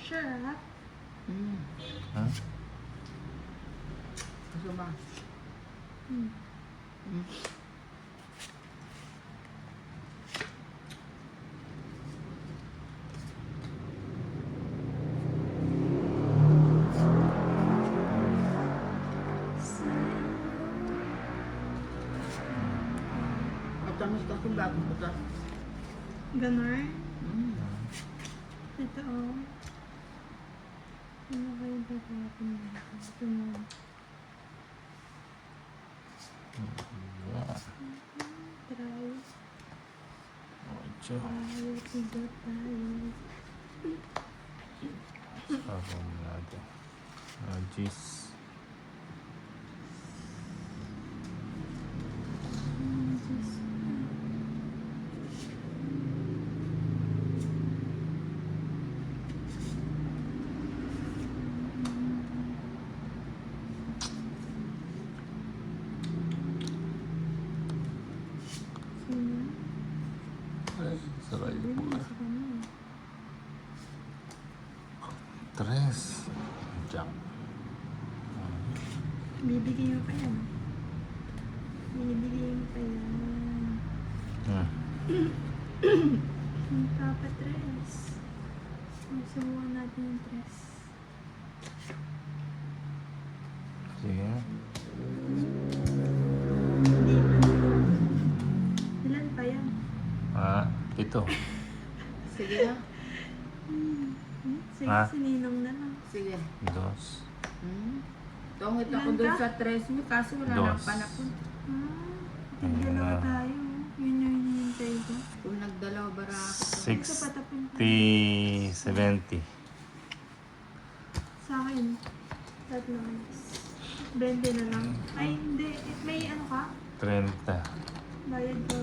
Sarap. Ha? Gusto ba? Matamis kasi bago butas. Ganon. Ito oh. Ano kayo ba natin? Ito mo. Yeah. Try. Ocho. Tayo, tiga tayo. Sabon natin. Cheese. Saray po. Tres. Diyan. Bibigay mo pa yan. Bibigay mo pa yan. Ang papa tres. Subukan natin yung tres. Sige. Ilan pa yan? Ito. Sige na. Sige, Ha? sininong na lang. Sige. Dos. Tungit ako Ilan doon ka? sa tres mo, kaso wala Dos. nang panapon. Tigyan na tayo. Yun yung hinihintay ko. Kung nagdalaw bara ako. Ito patapon ko. 70. Sa akin, tatlo. 20 na lang. Ay, hindi. May ano ka? 30. Bayad ko.